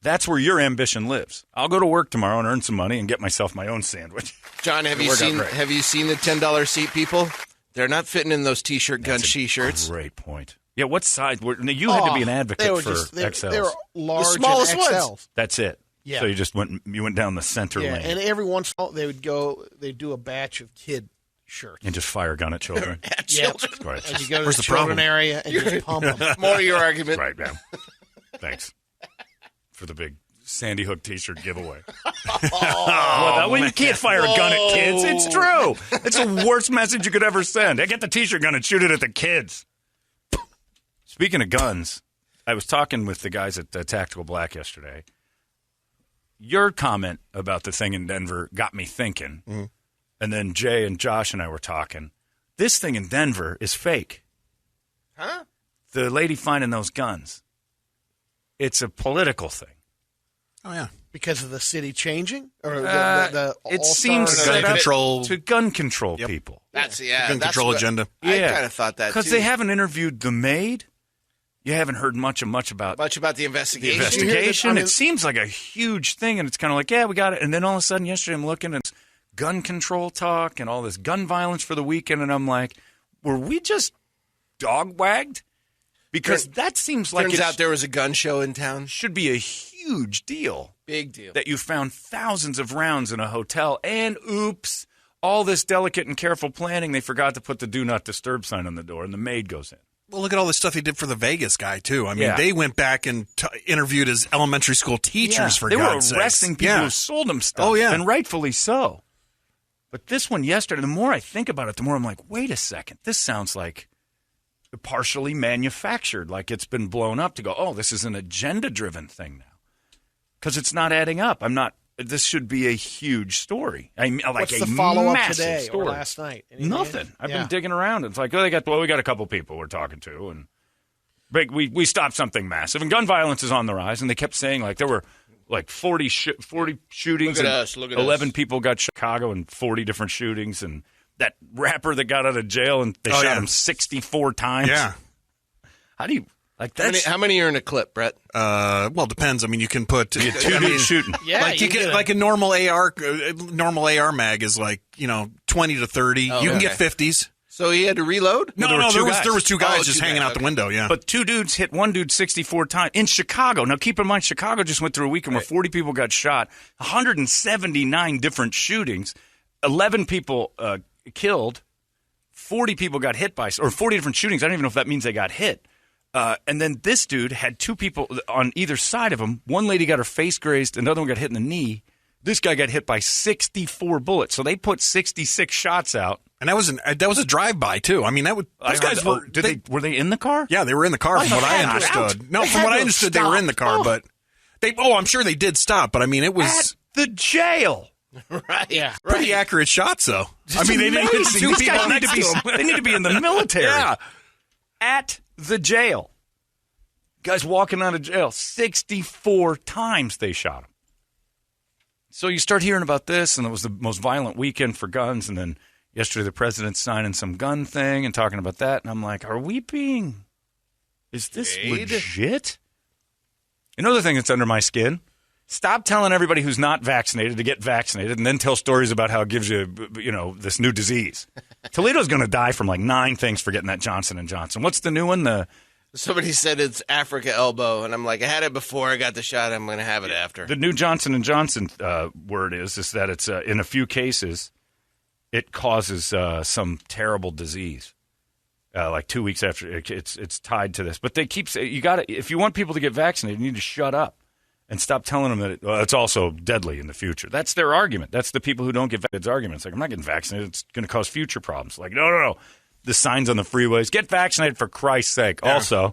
That's where your ambition lives. I'll go to work tomorrow and earn some money and get myself my own sandwich. John, have you seen the $10 seat people? They're not fitting in those T-shirt gun T-shirts. Great point. Yeah, what size? You had to be an advocate for XLs. They were large, the smallest and XLs. ones. That's it. Yeah. So you went down the center lane and every once in a while they'd do a batch of kid shirts. and just fire gun at children. At children. Right. And you go to Where's the the children problem? area and just pump them. More of your argument. Right now. Thanks for the big Sandy Hook T-shirt giveaway. Well, you can't fire a gun at kids. It's true. It's the worst message you could ever send. Hey, get the T-shirt gun and shoot it at the kids. Speaking of guns, I was talking with the guys at Tactical Black yesterday. Your comment about the thing in Denver got me thinking. Mm-hmm. And then Jay and Josh and I were talking. This thing in Denver is fake. Huh? The lady finding those guns. It's a political thing. Oh, yeah. Because of the city changing? Or it seems gun control. to gun control people. Gun control agenda. I kind of thought that, too. Because they haven't interviewed the maid. You haven't heard much about the investigation. the investigation. It seems like a huge thing, and it's kind of like, yeah, we got it. And then all of a sudden, yesterday, I'm looking at gun control talk and all this gun violence for the weekend, and I'm like, were we just dog-wagged? Because that seems like Turns out there was a gun show in town. Should be a huge deal. Big deal. That you found thousands of rounds in a hotel, and oops, all this delicate and careful planning, they forgot to put the do not disturb sign on the door, and the maid goes in. Well, look at all the stuff he did for the Vegas guy, too. I mean, they went back and interviewed his elementary school teachers, for God's sakes. They were arresting people who sold them stuff. Oh, yeah. And rightfully so. But this one yesterday, the more I think about it, the more I'm like, wait a second. This sounds like partially manufactured, like it's been blown up to go, oh, this is an agenda-driven thing now. because it's not adding up. This should be a huge story. What's the follow-up today story. or last night? Nothing. I've been digging around. It's like, we got a couple people we're talking to, and we stopped something massive. And gun violence is on the rise, and they kept saying, like, there were, like, 40 shootings. Look at us. 11 people got Chicago and 40 different shootings, and that rapper that got out of jail, and they shot him 64 times. Yeah. How do you... Like that's how many are in a clip, Brett? Well, it depends. I mean, you can put 2 dudes shooting. Yeah, like a normal AR mag is like 20 to 30. Oh, you can get 50s. So he had to reload? No, there was 2 guys just hanging out the window. Yeah, but 2 dudes hit one dude 64 times in Chicago. Now, keep in mind, Chicago just went through a weekend where 40 people got shot, 179 different shootings, 11 people killed, 40 people got hit by, or 40 different shootings. I don't even know if that means they got hit. And then this dude had 2 people on either side of him. One lady got her face grazed, another one got hit in the knee. This guy got hit by 64 bullets. So they put 66 shots out. And that was a drive-by too. I mean, those guys were were they in the car? Yeah, they were in the car. From what I understood, they were in the car, but I'm sure they did stop. But I mean, it was at the jail. Right. Yeah. Pretty accurate shots, though. I mean, they didn't hit 2 people next to them. They need to be in the military. Yeah. At the jail. Guys walking out of jail. 64 times they shot him. So you start hearing about this, and it was the most violent weekend for guns, and then yesterday the president's signing some gun thing and talking about that, and I'm like, is this legit? Another thing that's under my skin, stop telling everybody who's not vaccinated to get vaccinated and then tell stories about how it gives you, this new disease. Toledo's going to die from like 9 things for getting that Johnson & Johnson. What's the new one? Somebody said it's Africa elbow, and I'm like, I had it before I got the shot. I'm going to have it after. The new Johnson & Johnson word is that it's in a few cases it causes some terrible disease. Like 2 weeks after, it's tied to this. But they keep saying if you want people to get vaccinated, you need to shut up and stop telling them that it's also deadly in the future. That's their argument. That's the people who don't get vaccinated argument. It's like, I'm not getting vaccinated. It's going to cause future problems. Like, no. The signs on the freeways, get vaccinated for Christ's sake. Yeah. Also,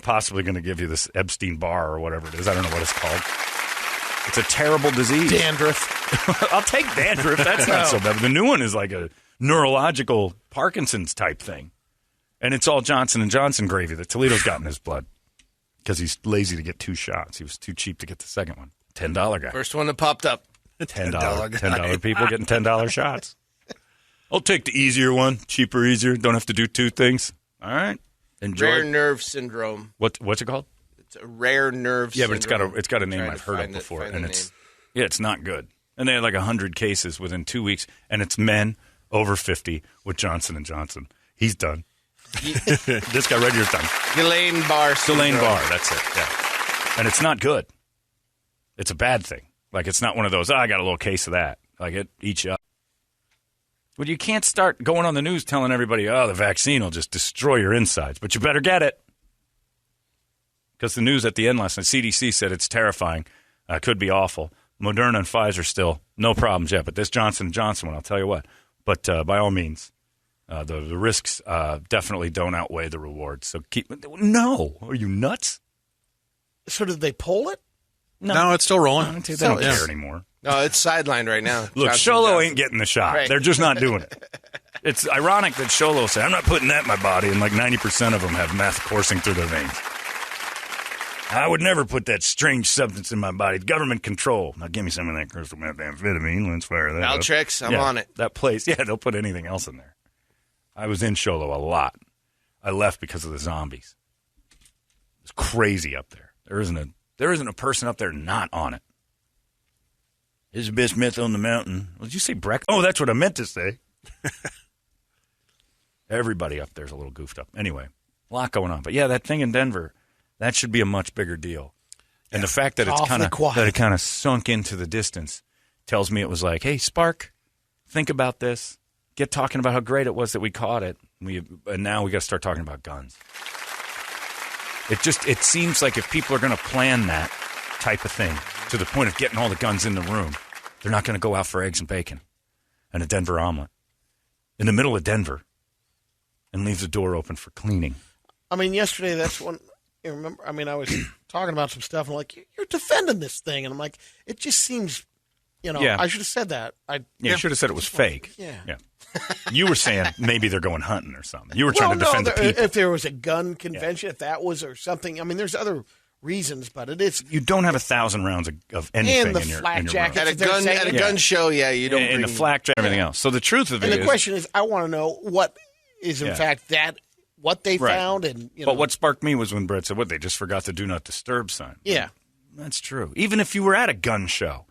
possibly going to give you this Epstein-Barr or whatever it is. I don't know what it's called. It's a terrible disease. Dandruff. I'll take dandruff. That's not so bad. The new one is like a neurological Parkinson's type thing. And it's all Johnson & Johnson gravy that Toledo's got in his blood because he's lazy to get 2 shots. He was too cheap to get the second one. $10 guy. First one that popped up. $10 people getting $10 shots. I'll take the easier one. Cheaper, easier. Don't have to do 2 things. All right. Enjoy. Rare nerve syndrome. What's it called? It's a rare nerve syndrome. Yeah, but it's got a name I've heard of before. And it's not good. And they had like 100 cases within 2 weeks. And it's men over 50 with Johnson & Johnson. He's done. This guy right here is done. Guillain-Barre syndrome. Guillain-Barre, that's it. Yeah. And it's not good. It's a bad thing. Like, it's not one of those, I got a little case of that. Like, it eats you up. Well, you can't start going on the news telling everybody, the vaccine will just destroy your insides. But you better get it. Because the news at the end last night, CDC said it's terrifying. Could be awful. Moderna and Pfizer still, no problems yet. But this Johnson & Johnson one, I'll tell you what. But by all means, the risks definitely don't outweigh the rewards. So no. Are you nuts? So did they pull it? No, it's still rolling. They don't care anymore. No, it's sidelined right now. Look, Sholo ain't getting the shot. Right. They're just not doing it. It's ironic that Sholo said, I'm not putting that in my body, and like 90% of them have meth coursing through their veins. I would never put that strange substance in my body. Government control. Now give me some of that crystal methamphetamine. Let's fire that up. Valtrex, I'm on it. That place, they'll put anything else in there. I was in Sholo a lot. I left because of the zombies. It's crazy up there. There isn't a person up there not on it. It's the best meth on the mountain. Did you say breakfast? Oh, that's what I meant to say. Everybody up there's a little goofed up. Anyway, a lot going on. But yeah, that thing in Denver, that should be a much bigger deal. And the fact that it kind of sunk into the distance tells me it was like, hey, Spark, think about this. Get talking about how great it was that we caught it. And now we got to start talking about guns. It seems like if people are going to plan that type of thing to the point of getting all the guns in the room, they're not going to go out for eggs and bacon and a Denver omelet in the middle of Denver and leave the door open for cleaning. I mean, yesterday, that's when, you remember, I mean, I was talking about some stuff, and I'm like, you're defending this thing. And I'm like, it just seems, I should have said that. You should have said it was fake. Yeah. You were saying maybe they're going hunting or something. You were trying to defend the people. If there was a gun convention, if that was or something. I mean, there's other reasons, but it is. You don't have 1,000 rounds of anything and the in your flak room. jackets At a gun show, you don't. And the flak jacket, everything else. So the truth of it and is. the question is, I want to know what is in fact what they found, and But what sparked me was when Brett said, "What they just forgot the do not disturb sign." Yeah, that's true. Even if you were at a gun show,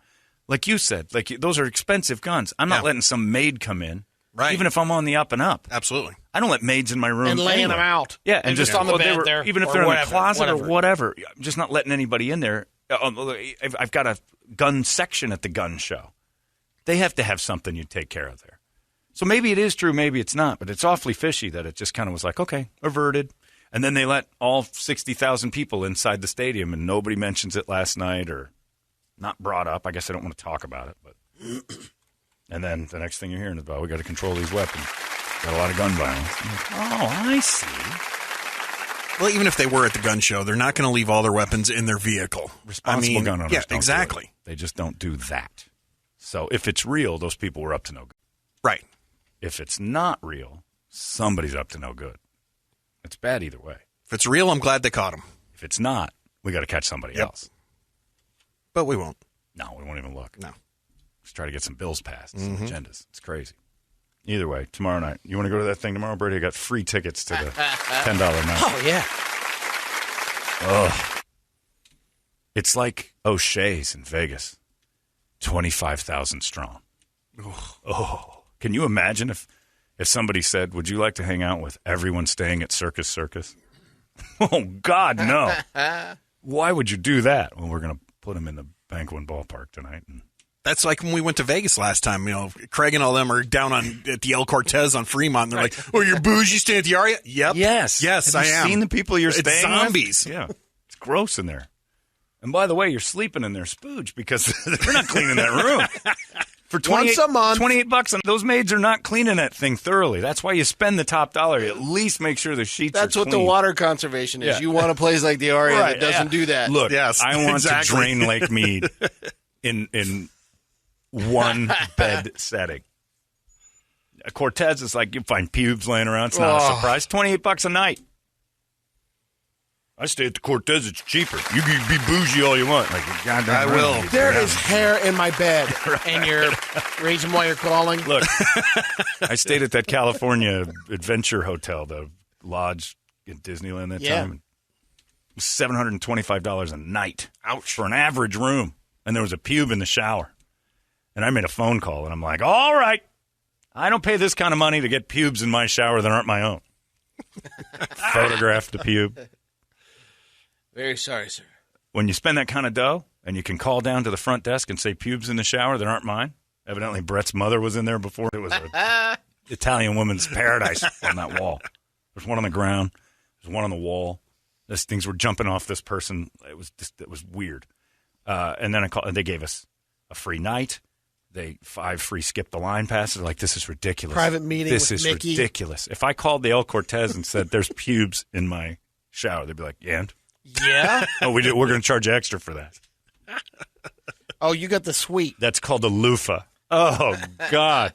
like you said, like those are expensive guns. I'm not letting some maid come in. Right. Even if I'm on the up and up. Absolutely. I don't let maids in my room. And laying them out. Yeah, and just on the bed there. Even if they're in the closet or whatever. I'm just not letting anybody in there. I've got a gun section at the gun show. They have to have something you take care of there. So maybe it is true, maybe it's not. But it's awfully fishy that it just kind of was like, okay, averted. And then they let all 60,000 people inside the stadium, and nobody mentions it last night or not brought up. I guess I don't want to talk about it, but... And then the next thing you're hearing is about, we got to control these weapons. Got a lot of gun violence. I see. Well, even if they were at the gun show, they're not going to leave all their weapons in their vehicle. Responsible gun owners don't exactly. do it. They just don't do that. So if it's real, those people were up to no good. Right. If it's not real, somebody's up to no good. It's bad either way. If it's real, I'm glad they caught him. If it's not, we got to catch somebody else. But we won't. No, we won't even look. No. Just try to get some bills passed, some agendas. It's crazy. Either way, tomorrow night. You want to go to that thing tomorrow, Brady? I got free tickets to the $10 night. Oh, yeah. Ugh. It's like O'Shea's in Vegas. 25,000 strong. Oh. Can you imagine if somebody said, would you like to hang out with everyone staying at Circus Circus? Oh, God, no. Why would you do that? Well, we're going to put them in the Banquet Ballpark tonight. That's like when we went to Vegas last time. Craig and all them are down at the El Cortez on Fremont. And they're like, "Oh, you're bougie, staying at the Aria?" Yep. Yes, I am. Have you seen the people you're staying zombies. with? Yeah, it's gross in there. And by the way, you're sleeping in their spooge because they're not cleaning that room. For once a month, $28, and those maids are not cleaning that thing thoroughly. That's why you spend the top dollar. You at least make sure the sheets That's are what clean. the water conservation is. Yeah. You want a place like the Aria that doesn't do that. Look, yes, I want to drain Lake Mead in one bed setting. Cortez is like you find pubes laying around. It's not a surprise. $28 a night. I stay at the Cortez. It's cheaper. You can be bougie all you want. Like goddamn, I will. There is hair in my bed, and you're reason why you're calling. Look, I stayed at that California Adventure Hotel, the lodge in Disneyland that time. It was $725 a night. Ouch. For an average room, and there was a pube in the shower. And I made a phone call, and I'm like, all right, I don't pay this kind of money to get pubes in my shower that aren't my own. Photographed the pube. Very sorry, sir. When you spend that kind of dough, and you can call down to the front desk and say pubes in the shower that aren't mine, evidently Brett's mother was in there before. It was an Italian woman's paradise on that wall. There's one on the ground. There's one on the wall. These things were jumping off this person. It was weird. And then I called, and they gave us a free night. 5 free skip the line passes. Like, this is ridiculous. Private meeting This with is Mickey. ridiculous. If I called the El Cortez and said there's pubes in my shower, they'd be like, yeah. Yeah. Oh, we're going to charge extra for that. Oh, you got the suite. That's called a loofah. Oh God.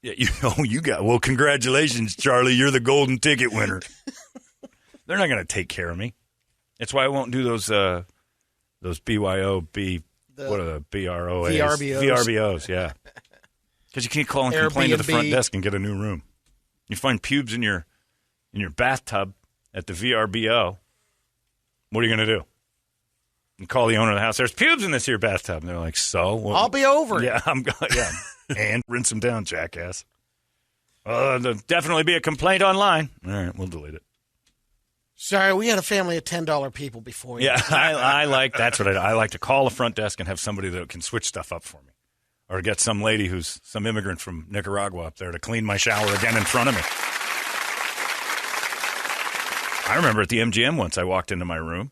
Yeah, you got. Well, congratulations, Charlie. You're the golden ticket winner. They're not going to take care of me. That's why I won't do those BYOB. What are the BROAs? VRBOs, yeah. Because you can't call and complain to the front desk and get a new room. You find pubes in your bathtub at the VRBO. What are you going to do? You call the owner of the house. There's pubes in this here bathtub. And they're like, so? Well, I'll be over. Yeah, yeah. And rinse them down, jackass. There'll definitely be a complaint online. All right, we'll delete it. Sorry, we had a family of $10 people before you. Yeah, I like that's what I like to call a front desk and have somebody that can switch stuff up for me, or get some lady who's some immigrant from Nicaragua up there to clean my shower again in front of me. I remember at the MGM once I walked into my room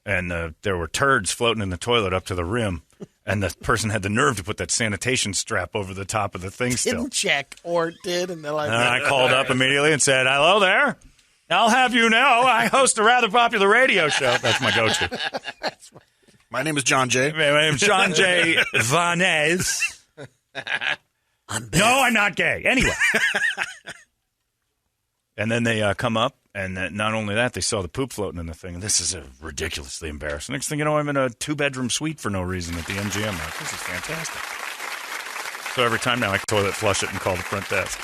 and there were turds floating in the toilet up to the rim, and the person had the nerve to put that sanitation strap over the top of the thing still. Didn't check or did, and they're like, And I called up immediately and said, "Hello there. I'll have you know, I host a rather popular radio show. That's my go-to. My name is John Jay. My name's John J. Vanez. No, I'm not gay. Anyway. And then they come up, and not only that, they saw the poop floating in the thing. And this is ridiculously embarrassing. Next thing you know, I'm in a 2-bedroom suite for no reason at the MGM. I'm like, this is fantastic. So every time now I toilet flush it and call the front desk.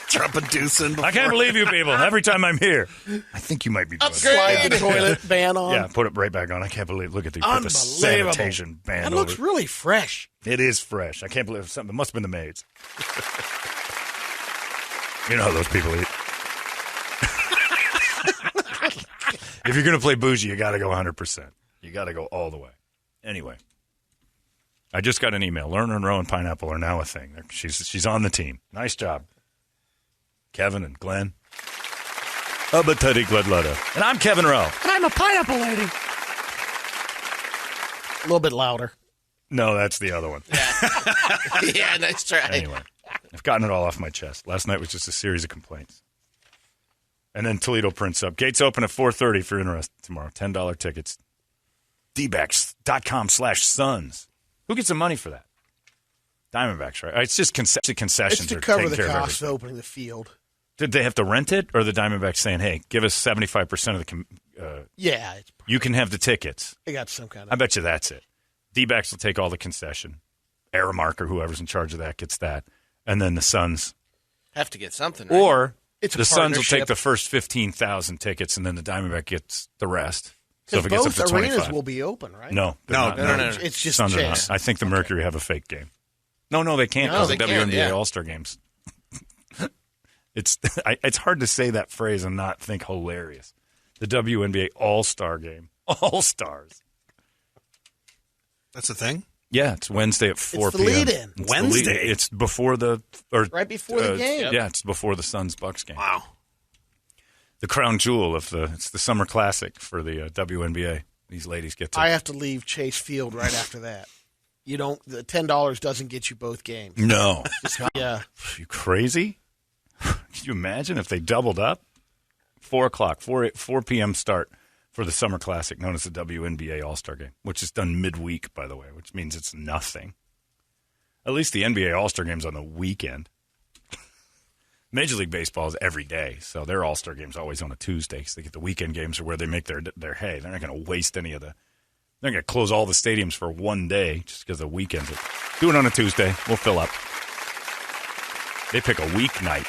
Drop a deuce in before. I can't believe you people. Every time I'm here. I think you might be doing Slide the toilet ban on. Yeah, put it right back on. I can't believe. Look at the put the sanitation ban That looks over. really fresh. It is fresh. I can't believe something. It must have been the maids. You know how those people eat. If you're going to play bougie, you got to go 100%. You got to go all the way. Anyway, I just got an email. Lerner and Rowan Pineapple are now a thing. She's on the team. Nice job, Kevin and Glenn. Teddy Gledletta. And I'm Kevin Rowe. And I'm a pineapple lady. A little bit louder. No, that's the other one. Yeah, nice try. Anyway, I've gotten it all off my chest. Last night was just a series of complaints. And then Toledo prints up. Gates open at 4:30 if you're interested tomorrow. $10 tickets. dbacks.com/Suns. Who gets the money for that? Diamondbacks, right? It's just concessions. It's to are cover taking the care of cost of everything. opening the field. Did they have to rent it, or the Diamondbacks saying, hey, give us 75% of the Yeah. you can have the tickets. They got some kind I of... bet you that's it. D-backs will take all the concession. Aramark or whoever's in charge of that gets that. And then the Suns. Have to get something, right? Or It's a the Suns will take partnership. the first 15,000 tickets, and then the Diamondback gets the rest. So if Because it gets up both to arenas 25. will be open, right? No. they're not. No. It's just Suns are Chase. not. I think the Mercury have a fake game. No, they can't No, because they the can't, WNBA yeah. All-Star games. It's hard to say that phrase and not think hilarious. The WNBA All-Star game. All-Stars. That's the thing? Yeah, it's Wednesday at 4 the p.m. lead-in. It's Wednesday? the lead-in. It's before the... Or, Right before the game. Yeah, it's before the Suns-Bucks game. Wow. The crown jewel of it's the Summer Classic for the WNBA. These ladies get to... I have to leave Chase Field right after that. You don't. The $10 doesn't get you both games. No. Yeah. You crazy? Can you imagine if they doubled up? 4 o'clock, 4 p.m. start for the Summer Classic, known as the WNBA All-Star Game, which is done midweek, by the way, which means it's nothing. At least the NBA All-Star Game's on the weekend. Major League Baseball is every day, so their All-Star Game's always on a Tuesday because they get the weekend games are where they make their hay. They're not going to waste any of the... They're going to close all the stadiums for one day just because the weekends. Do it on a Tuesday. We'll fill up. They pick a weeknight.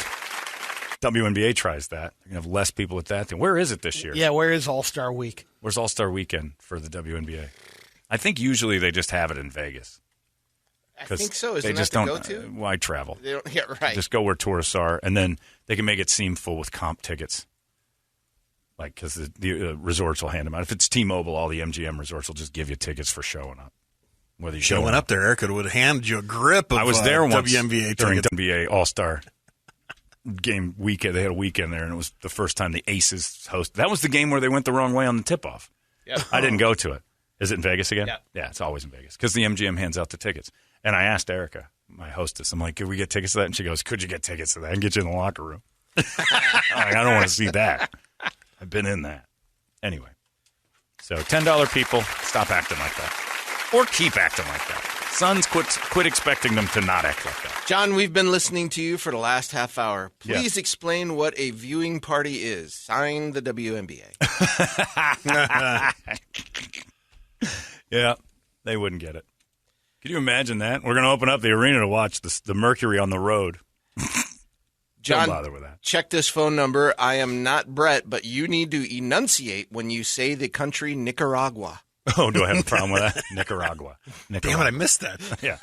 WNBA tries that. They're going to have less people at that. Where is it this year? Yeah, where is All-Star Week? Where's All-Star Weekend for the WNBA? I think usually they just have it in Vegas. I think so. Isn't They just that don't. the go-to? Why travel? They don't, yeah, right. Just go where tourists are, and then they can make it seem full with comp tickets. Like, because the resorts will hand them out. If it's T-Mobile, all the MGM resorts will just give you tickets for showing up. Whether you Showing up there, Erica would have handed you a grip of I was there once WNBA during tickets. WNBA All-Star game weekend. They had a weekend there, and it was the first time the Aces hosted. That was the game where they went the wrong way on the tip-off. Yep. I didn't go to it. Is it in Vegas again? Yeah. Yeah, it's always in Vegas because the MGM hands out the tickets. And I asked Erica, my hostess, I'm like, could we get tickets to that? And she goes, could you get tickets to that and get you in the locker room? I'm like, I don't want to see that. I've been in that. Anyway, so $10 people, stop acting like that. Or keep acting like that. Sons, quit expecting them to not act like that. John, we've been listening to you for the last half hour. Please explain what a viewing party is. Sign the WNBA. Yeah, they wouldn't get it. Can you imagine that? We're going to open up the arena to watch the Mercury on the road. John, Don't bother with that. check this phone number. I am not Brett, but you need to enunciate when you say the country Nicaragua. Oh, do I have a problem with that? Nicaragua. Damn it, I missed that. Yeah.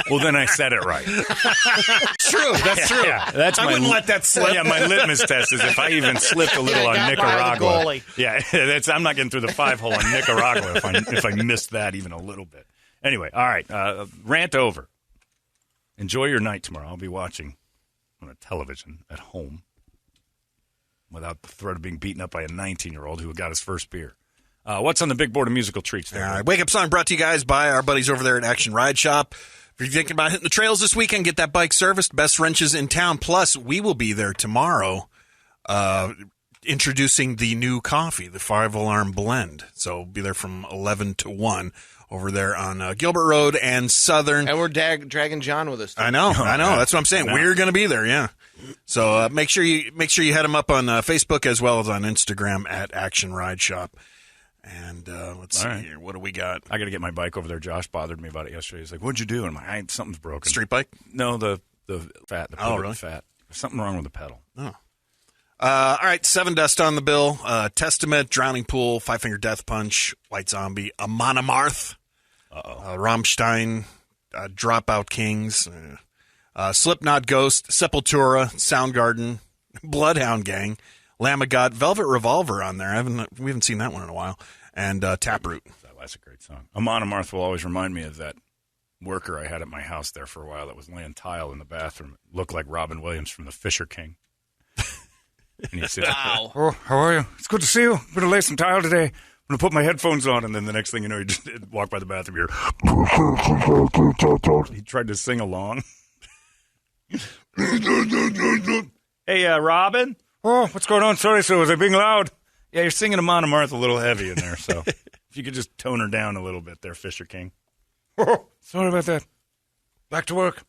Well, then I said it right. True, that's true. Yeah, that's I my wouldn't let that slip. Yeah, my litmus test is if I even slipped a little on got by the Nicaragua. goalie. Yeah, I'm not getting through the 5-hole on Nicaragua if I missed that even a little bit. Anyway, all right, rant over. Enjoy your night tomorrow. I'll be watching on a television at home without the threat of being beaten up by a 19-year-old who got his first beer. What's on the big board of musical treats there? All right, Wake Up Song brought to you guys by our buddies over there at Action Ride Shop. If you're thinking about hitting the trails this weekend, get that bike serviced. Best wrenches in town. Plus, we will be there tomorrow introducing the new coffee, the 5 Alarm Blend. So be there from 11 to 1 over there on Gilbert Road and Southern. And we're dragging John with us. I know. That's what I'm saying. We're going to be there, yeah. So make sure you head him up on Facebook as well as on Instagram at Action Ride Shop. And let's see here. What do we got? I got to get my bike over there. Josh bothered me about it yesterday. He's like, "What'd you do?" And I'm like, "Something's broken." Street bike? No, the fat. The really? Fat. There's something wrong with the pedal. Oh. All right, 7 Dust on the bill. Testament, Drowning Pool, Five Finger Death Punch, White Zombie, Amon Amarth, Rammstein, Dropout Kings, Slipknot Ghost, Sepultura, Soundgarden, Bloodhound Gang, Lamb of God, Velvet Revolver on there. We haven't seen that one in a while. And Taproot. That's a great song. Amon Amarth will always remind me of that worker I had at my house there for a while that was laying tile in the bathroom. It looked like Robin Williams from The Fisher King. And he said, Wow. "Oh, how are you? It's good to see you. I'm going to lay some tile today. I'm going to put my headphones on." And then the next thing you know, he just walked by the bathroom here. He tried to sing along. Hey, Robin? Oh, what's going on? Sorry, sir. Was I being loud? Yeah, you're singing Amon Amarth a little heavy in there, so if you could just tone her down a little bit there, Fisher King. Oh, sorry about that. Back to work.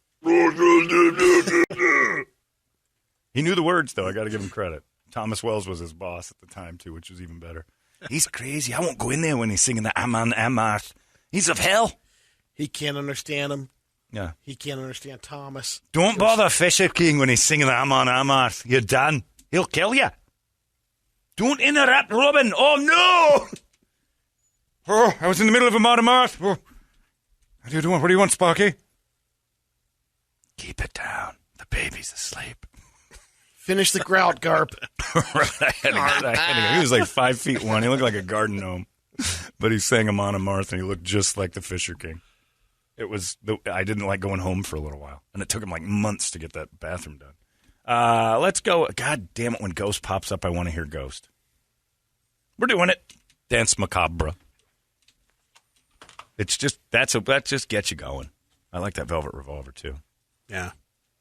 He knew the words, though. I got to give him credit. Thomas Wells was his boss at the time, too, which was even better. He's crazy. I won't go in there when he's singing the Amon Amarth. He's of hell. He can't understand him. Yeah. He can't understand Thomas. Don't bother Fisher King when he's singing the Amon Amarth. You're done. He'll kill you. Don't interrupt Robin. Oh, no. Oh, I was in the middle of Amon Amarth. Oh. What do you want, Sparky? Keep it down. The baby's asleep. Finish the grout, Garp. He was like 5'1". He looked like a garden gnome. But he sang Amon Amarth, and he looked just like the Fisher King. I didn't like going home for a little while. And it took him like months to get that bathroom done. Let's go. God damn it, when Ghost pops up, I want to hear Ghost. We're doing it. Dance Macabre. It's just, that just gets you going. I like that Velvet Revolver, too. Yeah.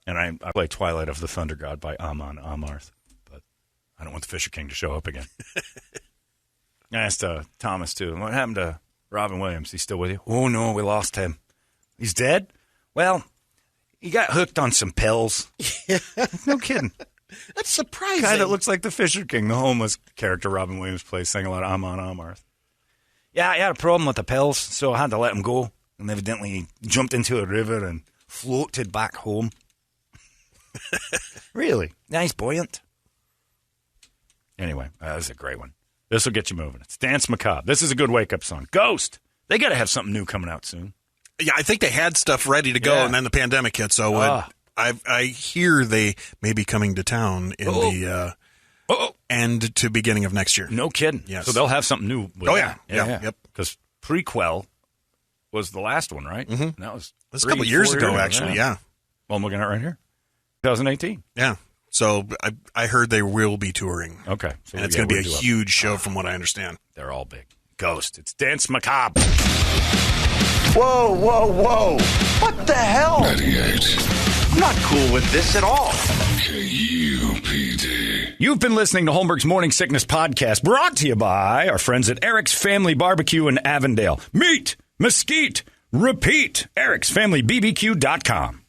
And I play Twilight of the Thunder God by Amon Amarth, but I don't want the Fisher King to show up again. I asked Thomas, too, what happened to Robin Williams? He's still with you? Oh, no, we lost him. He's dead? Well, he got hooked on some pills. No kidding. That's surprising. Guy that looks like the Fisher King, the homeless character Robin Williams plays, sang a lot of Amon Amarth. Yeah, he had a problem with the pills, so I had to let him go. And evidently he jumped into a river and floated back home. Really? Nice, buoyant. Anyway, that was a great one. This will get you moving. It's Dance Macabre. This is a good wake-up song. Ghost. They got to have something new coming out soon. Yeah, I think they had stuff ready to go, and then the pandemic hit. So I hear they may be coming to town in the end to beginning of next year. No kidding. Yes. So they'll have something new. Yeah. Yep. Because Prequel was the last one, right? Mm-hmm. That was a couple years ago, actually. Yeah. Well, I'm looking at it right here. 2018. Yeah. So I heard they will be touring. Okay. So and it's going to be a huge show from what I understand. They're all big. Ghost. It's Dance Macabre. Whoa, whoa, whoa. What the hell? 98. I'm not cool with this at all. KUPD. You've been listening to Holmberg's Morning Sickness Podcast, brought to you by our friends at Eric's Family Barbecue in Avondale. Meet, mesquite, repeat. Eric'sFamilyBBQ.com.